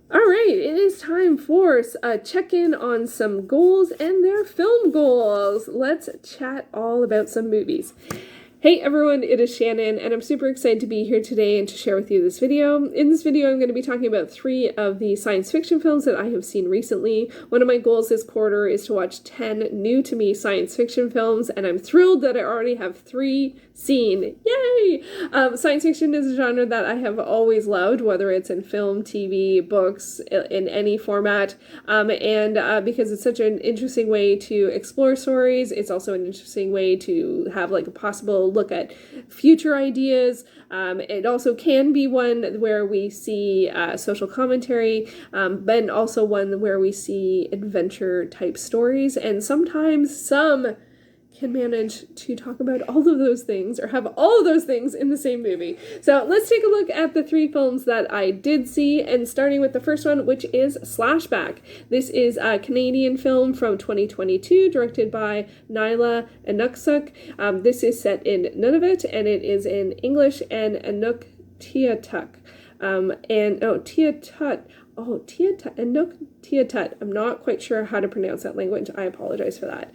All right, it is time for a check-in on some goals and their film goals. Let's chat all about some movies. Hey everyone, it is Shannon, and I'm super excited to be here today and to share with you this video. In this video, I'm going to be talking about 3 of the science fiction films that I have seen recently. One of my goals this quarter is to watch 10 new-to-me science fiction films, and I'm thrilled that I already have 3 seen. Yay! Science fiction is a genre that I have always loved, whether it's in film, TV, books, in any format, and because it's such an interesting way to explore stories, it's also an interesting way to have like a possible look at future ideas. It also can be one where we see social commentary, but also one where we see adventure type stories, and sometimes some can manage to talk about all of those things or have all of those things in the same movie. So let's take a look at the 3 films that I did see, and starting with the first one, which is Slashback. This is a Canadian film from 2022 directed by Naila Inukshuk. This is set in Nunavut, and it is in English and Inuktitut. Inuktitut. I'm not quite sure how to pronounce that language. I apologize for that.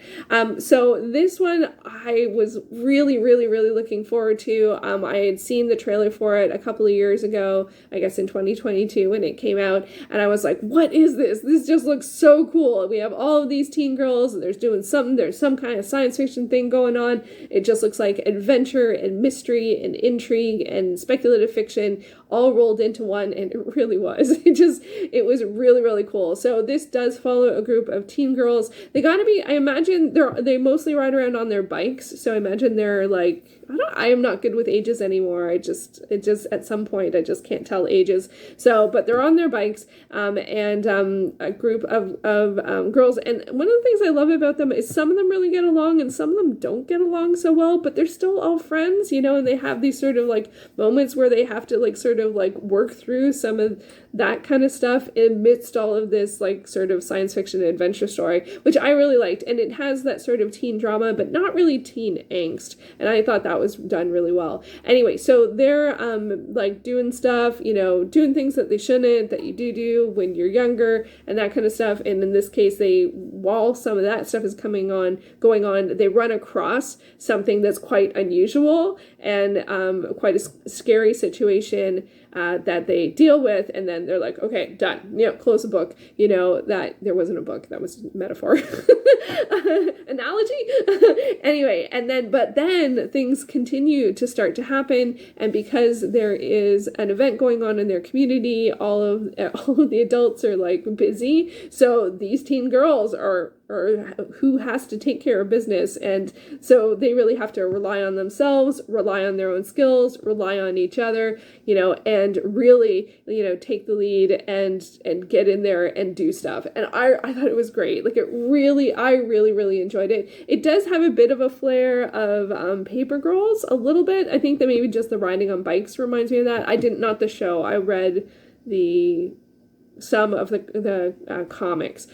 So this one I was really looking forward to. I had seen the trailer for it a couple of years ago, I guess in 2022 when it came out, and I was like, what is this? This just looks so cool. We have all of these teen girls, there's doing something, there's some kind of science fiction thing going on. It just looks like adventure and mystery and intrigue and speculative fiction all rolled into one, and it really was. It was really cool. So this does follow a group of teen girls. They gotta be, I imagine they mostly ride around on their bikes, so I imagine they're like, I am not good with ages anymore. It just at some point I just can't tell ages. So, but they're on their bikes, and a group of girls. And one of the things I love about them is some of them really get along and some of them don't get along so well, but they're still all friends, and they have these sort of like moments where they have to like sort of like work through some of that kind of stuff amidst all of this like sort of science fiction adventure story, which I really liked. And it has that sort of teen drama, but not really teen angst. And I thought that was done really well. Anyway, so they're like doing stuff, doing things that they shouldn't, that you do when you're younger and that kind of stuff. And in this case, while some of that stuff is going on, they run across something that's quite unusual and quite a scary situation that they deal with, and then they're like, okay, done. Close the book. That there wasn't a book, that was metaphor. Analogy? Anyway, but then things continue to start to happen, and because there is an event going on in their community, all of the adults are like busy, so these teen girls are who has to take care of business, and so they really have to rely on themselves, rely on their own skills, rely on each other, and really, take the lead and get in there and do stuff. And I thought it was great. Like I really enjoyed it. It does have a bit of a flair of Paper Girls, a little bit. I think that maybe just the riding on bikes reminds me of that. Not the show. I read some of the comics.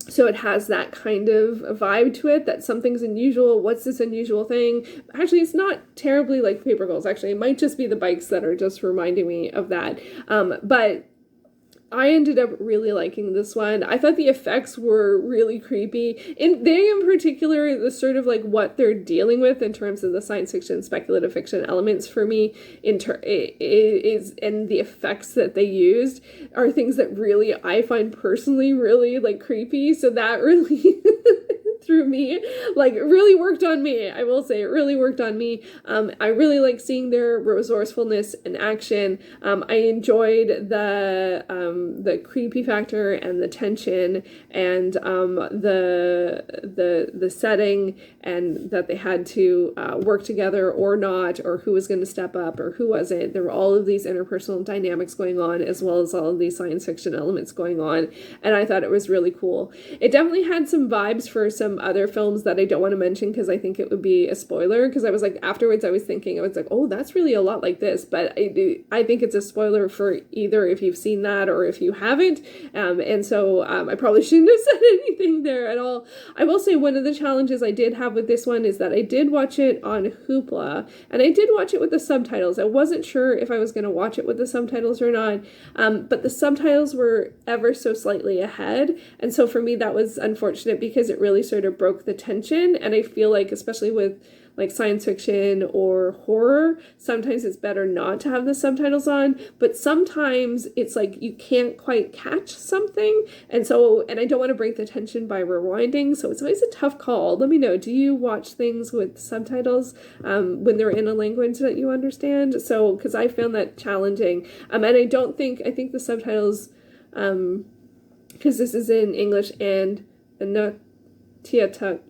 So it has that kind of vibe to it, that something's unusual. What's this unusual thing? Actually, it's not terribly like Paper Girls. Actually, it might just be the bikes that are just reminding me of that. But I ended up really liking this one. I thought the effects were really creepy. In particular, the sort of like what they're dealing with in terms of the science fiction, speculative fiction elements for me and the effects that they used are things that really I find personally really like creepy. So that really through me, like really worked on me. I will say it really worked on me. I really like seeing their resourcefulness in action. I enjoyed the creepy factor and the tension and the setting, and that they had to work together or not, or who was going to step up or who wasn't. There were all of these interpersonal dynamics going on, as well as all of these science fiction elements going on, and I thought it was really cool. It definitely had some vibes for some some other films that I don't want to mention because I think it would be a spoiler. Because I was like, afterwards, I was thinking, I was like, oh, that's really a lot like this. But I think it's a spoiler for either if you've seen that or if you haven't. And so I probably shouldn't have said anything there at all. I will say one of the challenges I did have with this one is that I did watch it on Hoopla, and I did watch it with the subtitles. I wasn't sure if I was going to watch it with the subtitles or not, but the subtitles were ever so slightly ahead, and so for me that was unfortunate because it really sort of broke the tension, and I feel like, especially with like science fiction or horror, sometimes it's better not to have the subtitles on, but sometimes it's like you can't quite catch something, and I don't want to break the tension by rewinding, so it's always a tough call. Let me know, do you watch things with subtitles when they're in a language that you understand? So, because I found that challenging, and I think the subtitles, because this is in English and Tiatuk,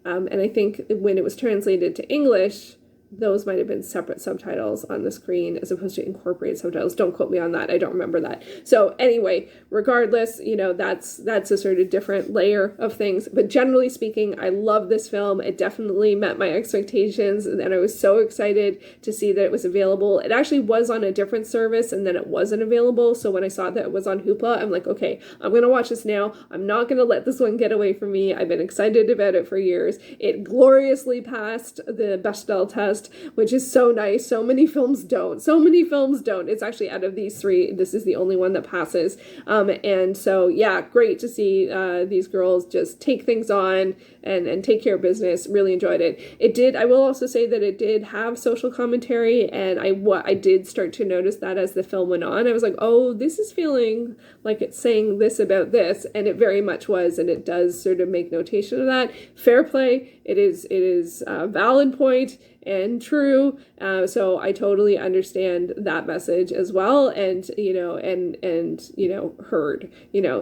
and I think when it was translated to English, those might have been separate subtitles on the screen as opposed to incorporated subtitles. Don't quote me on that. I don't remember that. So anyway, regardless, that's a sort of different layer of things. But generally speaking, I love this film. It definitely met my expectations, and I was so excited to see that it was available. It actually was on a different service, and then it wasn't available. So when I saw that it was on Hoopla, I'm like, okay, I'm going to watch this now. I'm not going to let this one get away from me. I've been excited about it for years. It gloriously passed the Bechdel test, which is so nice. So many films don't. It's actually, out of these three, this is the only one that passes. And so, yeah, great to see these girls just take things on and take care of business. Really enjoyed it. I will also say that it did have social commentary, and I did start to notice that as the film went on. I was like, oh, this is feeling like it's saying this about this, and it very much was, and it does sort of make notation of that. Fair play. It is a valid point and true. So I totally understand that message as well. And, heard,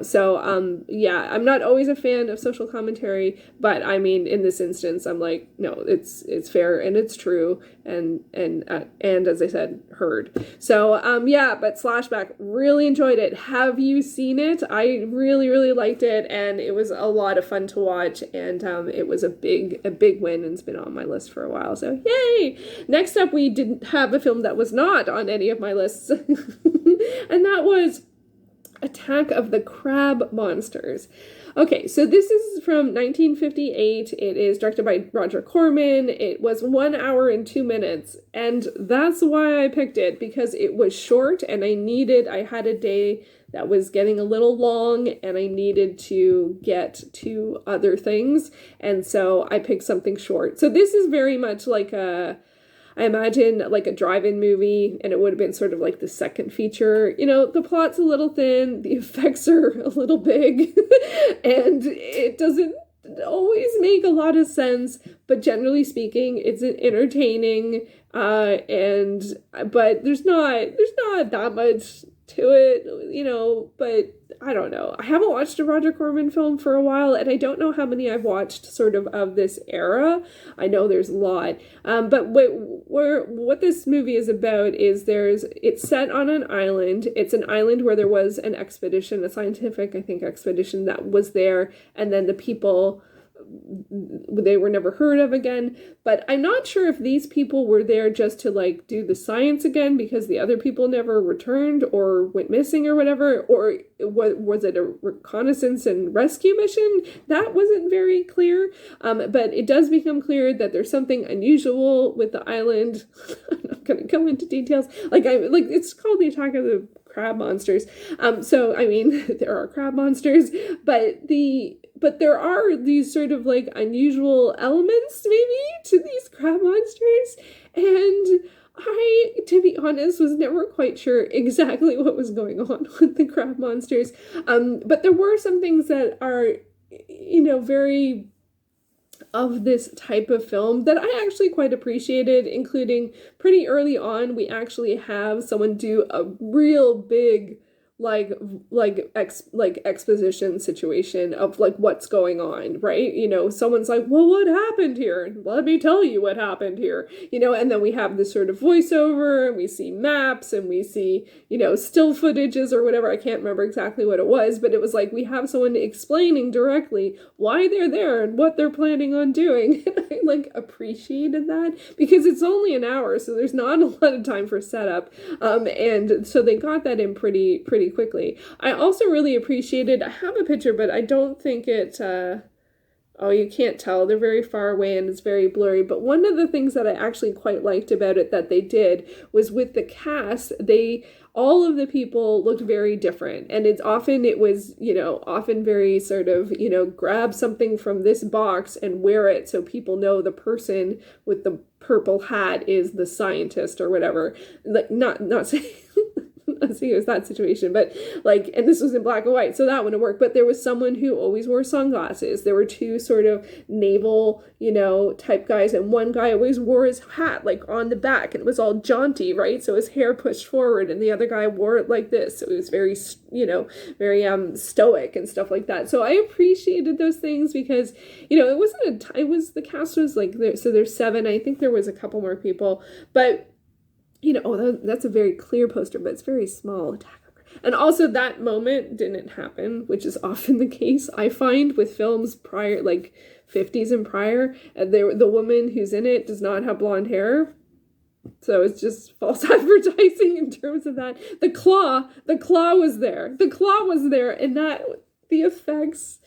so, yeah, I'm not always a fan of social commentary, but I mean, in this instance, I'm like, no, it's fair and it's true. And as I said, heard. So, yeah, but Slashback, really enjoyed it. Have you seen it? I really, really liked it, and it was a lot of fun to watch, and it was a big win, and it's been on my list for a while, so yay! Next up, we didn't have a film that was not on any of my lists, and that was Attack of the Crab Monsters. Okay, so this is from 1958. It is directed by Roger Corman. It was 1 hour and 2 minutes, and that's why I picked it, because it was short, and I had a day that was getting a little long, and I needed to get to other things, and so I picked something short. So this is very much like I imagine like a drive-in movie, and it would have been sort of like the second feature. The plot's a little thin, the effects are a little big, and it doesn't always make a lot of sense, but generally speaking, it's entertaining, but there's not that much to it, but I don't know. I haven't watched a Roger Corman film for a while, and I don't know how many I've watched sort of this era. I know there's a lot. But what this movie is about is it's set on an island. It's an island where there was an expedition, a scientific, I think, expedition that was there, and then the people, they were never heard of again. But I'm not sure if these people were there just to like do the science again because the other people never returned or went missing or whatever, or was it a reconnaissance and rescue mission? That wasn't very clear. But it does become clear that there's something unusual with the island. I'm not going to go into details. It's called the Attack of the Crab Monsters. So I mean, there are crab monsters, but there are these sort of like unusual elements maybe to these crab monsters, and I, to be honest, was never quite sure exactly what was going on with the crab monsters. But there were some things that are, very of this type of film that I actually quite appreciated, including pretty early on, we actually have someone do a real big exposition situation of like what's going on, right? You know, someone's like, well, what happened here? Let me tell you what happened here, you know, and then we have this sort of voiceover, and we see maps, and we see, you know, still footages or whatever. I can't remember exactly what it was, but it was like we have someone explaining directly why they're there and what they're planning on doing. And I like appreciated that because it's only an hour, so there's not a lot of time for setup. And so they got that in pretty quickly. I also really appreciated, I have a picture, but I don't think it, oh, you can't tell. They're very far away and it's very blurry. But one of the things that I actually quite liked about it that they did was with the cast, all of the people looked very different. And it was, you know, often very sort of, you know, grab something from this box and wear it so people know the person with the purple hat is the scientist or whatever. Like, not saying... Let's see, it was that situation, but like, and this was in black and white, so that wouldn't work. But there was someone who always wore sunglasses. There were two sort of naval, you know, type guys, and one guy always wore his hat like on the back, and it was all jaunty, right? So his hair pushed forward, and the other guy wore it like this. So it was very, you know, very stoic and stuff like that. So I appreciated those things because, you know, the cast was like, so there's 7. I think there was a couple more people, but you know, that's a very clear poster, but it's very small. And also that moment didn't happen, which is often the case, I find, with films prior, like 50s and prior. The woman who's in it does not have blonde hair. So it's just false advertising in terms of that. The claw was there. The claw was there, and the effects...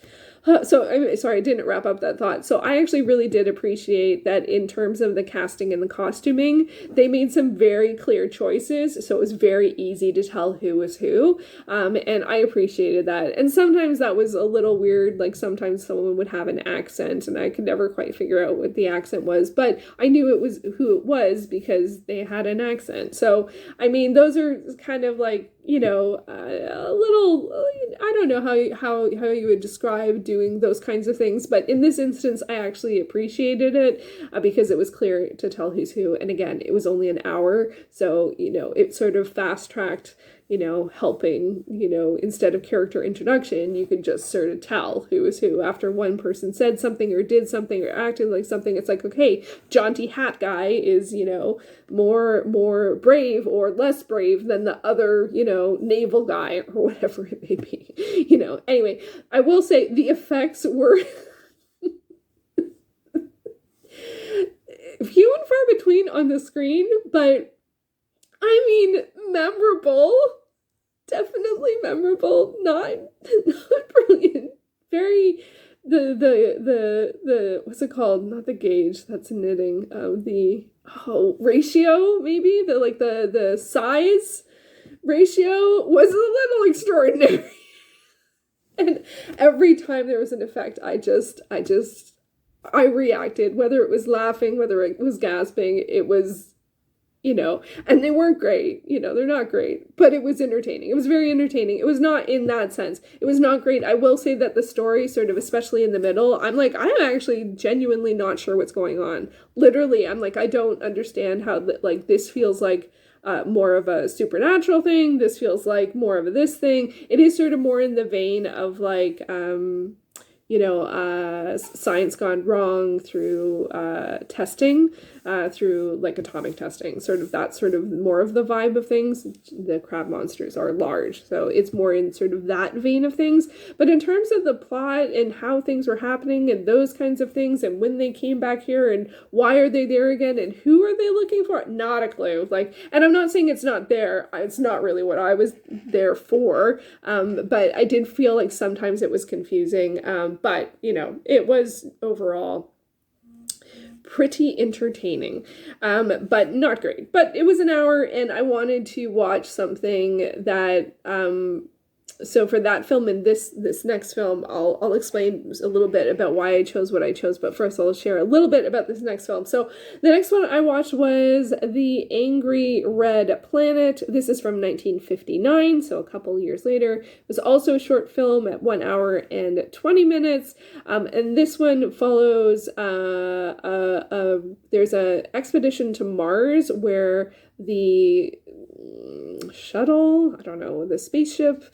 So, I didn't wrap up that thought. So I actually really did appreciate that in terms of the casting and the costuming, they made some very clear choices. So it was very easy to tell who was who. And I appreciated that. And sometimes that was a little weird. Like sometimes someone would have an accent and I could never quite figure out what the accent was. But I knew it was who it was because they had an accent. So, I mean, those are kind of like, you know, a little, I don't know how you would describe doing those kinds of things, but in this instance, I actually appreciated it because it was clear to tell who's who. And again, it was only an hour, so, you know, it sort of fast-tracked, you know, helping, you know, instead of character introduction, you could just sort of tell who was who. After one person said something or did something or acted like something, it's like, okay, jaunty hat guy is, you know, more brave or less brave than the other, you know, naval guy or whatever it may be, you know. Anyway, I will say the effects were few and far between on the screen, but I mean, memorable, definitely memorable, not brilliant, very, the what's it called? Not the gauge, that's knitting, ratio, maybe, the size ratio was a little extraordinary. And every time there was an effect, I reacted, whether it was laughing, whether it was gasping, it was, you know, and they weren't great, you know, they're not great, but it was entertaining. It was very entertaining. It was not in that sense. It was not great. I will say that the story sort of, especially in the middle, I'm actually genuinely not sure what's going on. Literally, I'm like, I don't understand how, like, this feels like more of a supernatural thing. This feels like more of a this thing. It is sort of more in the vein of like, you know, science gone wrong through testing, through like atomic testing, sort of that sort of more of the vibe of things. The crab monsters are large, so it's more in sort of that vein of things. But in terms of the plot and how things were happening and those kinds of things and when they came back here and why are they there again and who are they looking for, not a clue. Like, and I'm not saying it's not there. It's not really what I was there for. But I did feel like sometimes it was confusing. But, you know, it was overall pretty entertaining, but not great. But it was an hour, and I wanted to watch something that, so for that film and this next film, I'll explain a little bit about why I chose what I chose, but first I'll share a little bit about this next film. So the next one I watched was The Angry Red Planet. This is from 1959, so a couple years later. It was also a short film at 1 hour and 20 minutes, and this one follows, there's an expedition to Mars where the shuttle, I don't know, the spaceship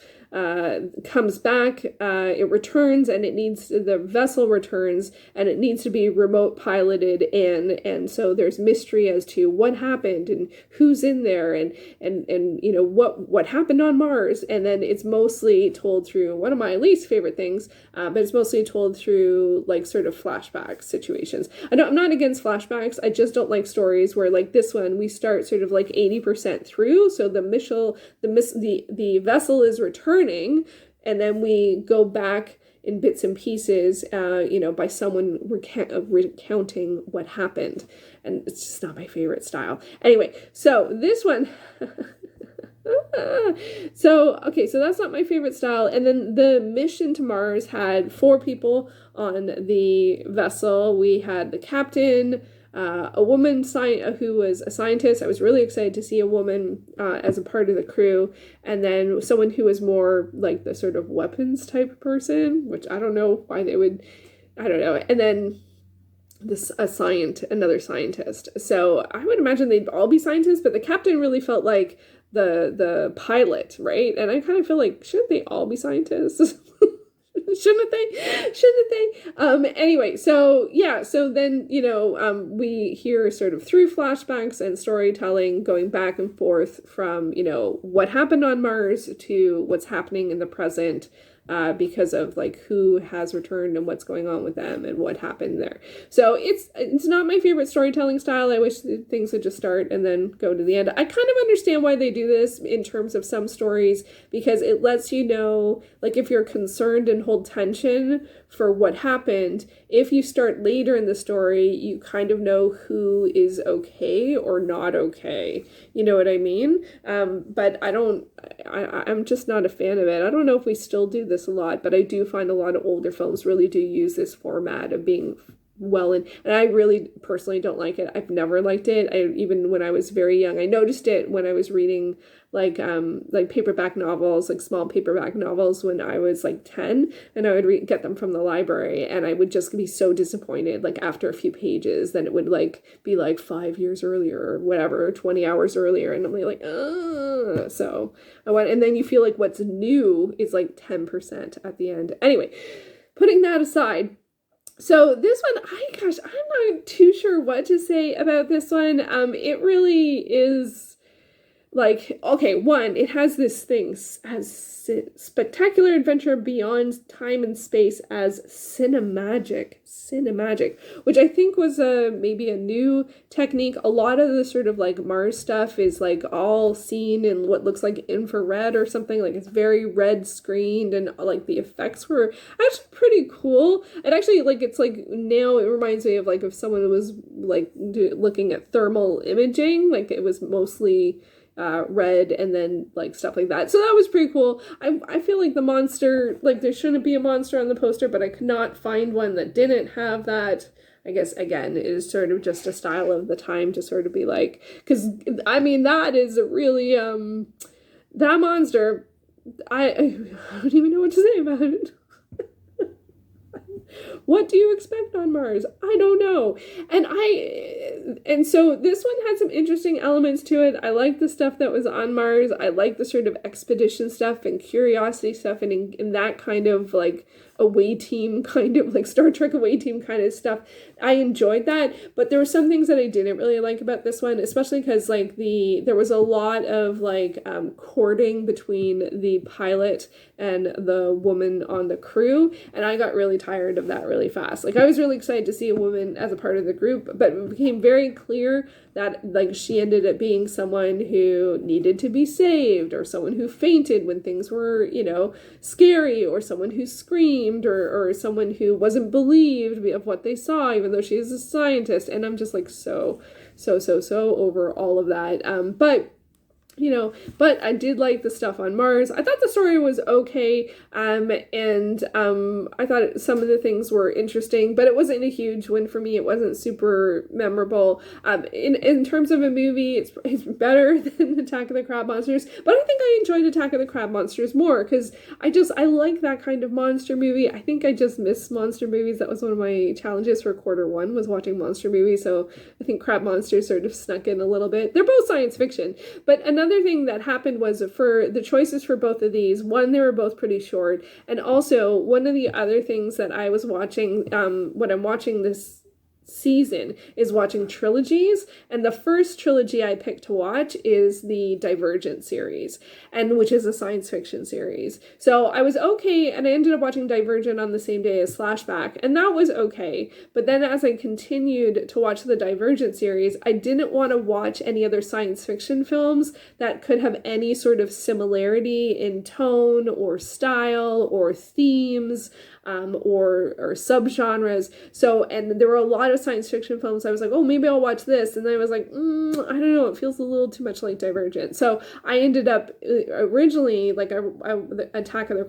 comes back, it returns, and the vessel returns, and it needs to be remote piloted, and so there's mystery as to what happened and who's in there, and you know what happened on Mars, and then it's mostly told through one of my least favorite things, but it's mostly told through like sort of flashback situations. I'm not against flashbacks, I just don't like stories where, like this one, we start sort of like 80% through, so the vessel is returning, and then we go back in bits and pieces, you know, by someone recounting what happened, and it's just not my favorite style. Anyway, so this one, so that's not my favorite style. And then the mission to Mars had 4 people on the vessel. We had the captain, a woman who was a scientist. I was really excited to see a woman as a part of the crew, and then someone who was more like the sort of weapons type person, which I don't know why they would, I don't know. And then another scientist. So I would imagine they'd all be scientists, but the captain really felt like the pilot, right? And I kind of feel like, shouldn't they all be scientists? Shouldn't they? Anyway, so yeah, so then, you know, we hear sort of through flashbacks and storytelling going back and forth from, you know, what happened on Mars to what's happening in the present, because of like who has returned and what's going on with them and what happened there. So it's not my favorite storytelling style. I wish things would just start and then go to the end. I kind of understand why they do this in terms of some stories, because it lets you know, like, if you're concerned and hold tension for what happened, if you start later in the story, you kind of know who is okay or not okay. You know what I mean? But I'm just not a fan of it. I don't know if we still do this a lot, but I do find a lot of older films really do use this format of being and I really personally don't like it. I've never liked it. Even when I was very young, I noticed it when I was reading like paperback novels, like small paperback novels when I was like 10, and I would get them from the library, and I would just be so disappointed like after a few pages. Then it would like be like 5 years earlier or whatever, 20 hours earlier, and I'm like, so I went, and then you feel like what's new is like 10% at the end. Anyway, putting that aside, so this one, I'm not too sure what to say about this one. It really is like, okay, one, it has this thing as spectacular adventure beyond time and space as cinemagic, which I think was maybe a new technique. A lot of the sort of like Mars stuff is like all seen in what looks like infrared or something, like it's very red screened, and like the effects were actually pretty cool. And actually, like, it's like now it reminds me of like if someone was like looking at thermal imaging, like it was mostly red and then like stuff like that. So that was pretty cool. I feel like the monster, like there shouldn't be a monster on the poster, but I could not find one that didn't have that. I guess, again, it is sort of just a style of the time to sort of be like, because I mean, that is really, that monster, I don't even know what to say about it. What do you expect on Mars? I don't know. And so this one had some interesting elements to it. I like the stuff that was on Mars. I like the sort of expedition stuff and curiosity stuff, and in that kind of like away team kind of like Star Trek away team kind of stuff. I enjoyed that, but there were some things that I didn't really like about this one, especially because like there was a lot of like courting between the pilot and the woman on the crew, and I got really tired of that really fast. Like I was really excited to see a woman as a part of the group, but it became very clear that like she ended up being someone who needed to be saved, or someone who fainted when things were, you know, scary, or someone who screamed, or someone who wasn't believed of what they saw, even though she is a scientist. And I'm just like so over all of that. But I did like the stuff on Mars. I thought the story was okay, and I thought some of the things were interesting, but it wasn't a huge win for me. It wasn't super memorable. In terms of a movie, it's better than Attack of the Crab Monsters, but I think I enjoyed Attack of the Crab Monsters more, because I like that kind of monster movie. I think I just miss monster movies. That was one of my challenges for Q1, was watching monster movies, so I think Crab Monsters sort of snuck in a little bit. They're both science fiction, but another another thing that happened was for the choices for both of these, one, they were both pretty short. And also, one of the other things that I was watching, when I'm watching this season, is watching trilogies, and the first trilogy I picked to watch is the Divergent series, and which is a science fiction series. So I was okay, and I ended up watching Divergent on the same day as Flashback, and that was okay. But then as I continued to watch the Divergent series, I didn't want to watch any other science fiction films that could have any sort of similarity in tone or style or themes, or subgenres. So, and there were a lot of science fiction films. I was like, oh, maybe I'll watch this. And then I was like, I don't know, it feels a little too much like Divergent. So I ended up originally, like Attack of the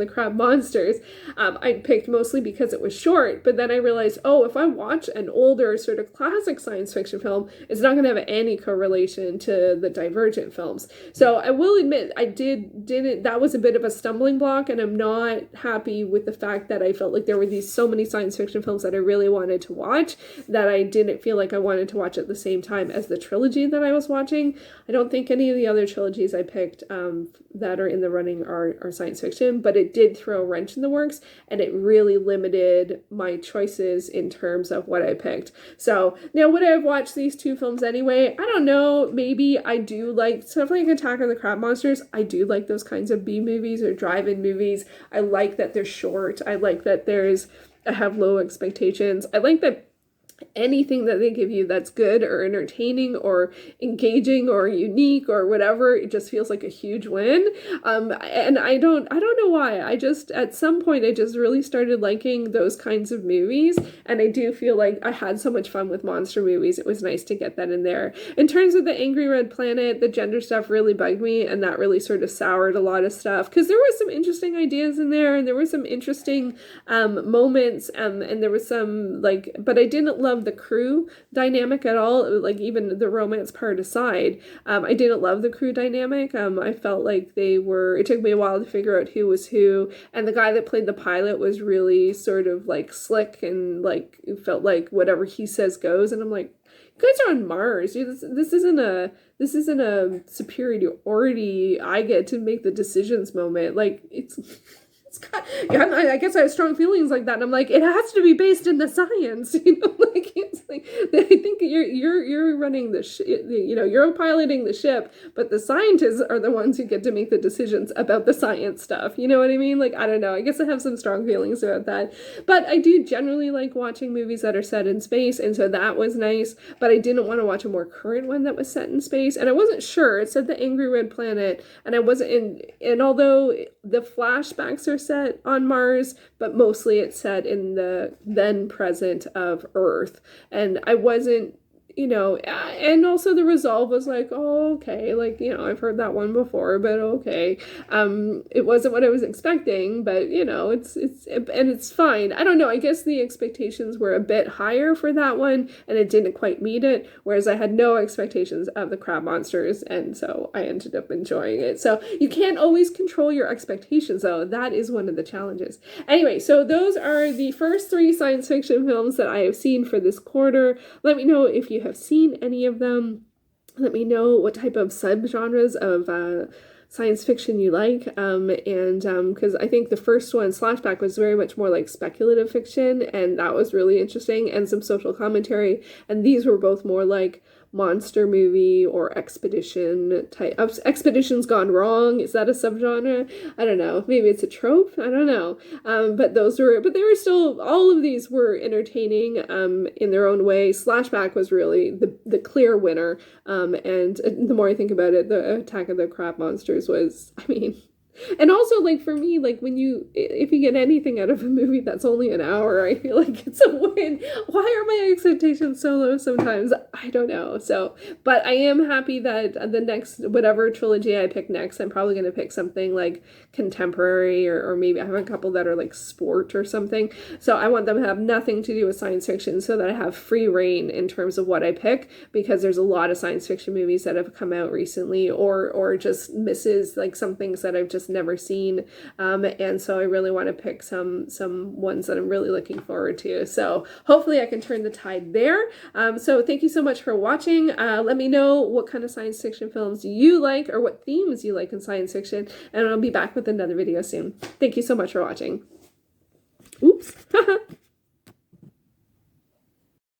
Crab Monsters, I picked mostly because it was short. But then I realized, oh, if I watch an older sort of classic science fiction film, it's not going to have any correlation to the Divergent films. So I will admit, that was a bit of a stumbling block, and I'm not happy with the fact that I felt like there were so many science fiction films that I really wanted to watch that I didn't feel like I wanted to watch at the same time as the trilogy that I was watching. I don't think any of the other trilogies I picked that are in the running are science fiction, but it did throw a wrench in the works, and it really limited my choices in terms of what I picked. So now, would I have watched these two films anyway? I don't know. Maybe I do like stuff like Attack of the Crab Monsters. I do like those kinds of B movies or drive-in movies. I like that they're short. I like that I have low expectations. I like that anything that they give you that's good or entertaining or engaging or unique or whatever, it just feels like a huge win. And I don't know why. I just, at some point, I just really started liking those kinds of movies. And I do feel like I had so much fun with monster movies. It was nice to get that in there. In terms of the Angry Red Planet, the gender stuff really bugged me, and that really sort of soured a lot of stuff, because there were some interesting ideas in there, and there were some interesting moments, and there was some, like, but I didn't love the crew dynamic at all. Like, even the romance part aside, I didn't love the crew dynamic. I felt like it took me a while to figure out who was who, and the guy that played the pilot was really sort of like slick, and like it felt like whatever he says goes, and I'm like, you guys are on Mars. This isn't a superiority I get to make the decisions moment. Like, I guess I have strong feelings like that, and I'm like, it has to be based in the science, like, it's like, I think you're running the you're piloting the ship, but the scientists are the ones who get to make the decisions about the science stuff, you know what I mean? Like, I don't know, I guess I have some strong feelings about that, but I do generally like watching movies that are set in space, and so that was nice, but I didn't want to watch a more current one that was set in space, and I wasn't sure. It said the Angry Red Planet, and I wasn't in, and although the flashbacks are set on Mars, but mostly it's set in the then present of Earth. And I wasn't, and also the resolve was like, oh, okay, like, I've heard that one before, but okay. It wasn't what I was expecting, but it's fine. I don't know, I guess the expectations were a bit higher for that one, and it didn't quite meet it, whereas I had no expectations of the crab monsters, and so I ended up enjoying it. So you can't always control your expectations, though. That is one of the challenges. Anyway, so those are the first 3 science fiction films that I have seen for this quarter. Let me know if you have seen any of them. Let me know what type of subgenres of science fiction you like, and because I think the first one, Slashback, was very much more like speculative fiction, and that was really interesting, and some social commentary, and these were both more like monster movie or expedition type. Expeditions Gone Wrong, is that a subgenre? I don't know, maybe it's a trope, I don't know, but they were still, all of these were entertaining in their own way. Slashback was really the clear winner, and the more I think about it, the Attack of the Crab Monsters was, I mean, and also, like, for me, like, if you get anything out of a movie that's only an hour, I feel like it's a win. Why are my expectations so low sometimes? I don't know. So, but I am happy that the next, whatever trilogy I pick next, I'm probably going to pick something like contemporary, or maybe I have a couple that are like sport or something. So I want them to have nothing to do with science fiction, so that I have free reign in terms of what I pick, because there's a lot of science fiction movies that have come out recently, or just misses, like some things that I've just just never seen. And so I really want to pick some ones that I'm really looking forward to. So hopefully I can turn the tide there. So thank you so much for watching. Let me know what kind of science fiction films you like or what themes you like in science fiction, and I'll be back with another video soon. Thank you so much for watching. Oops.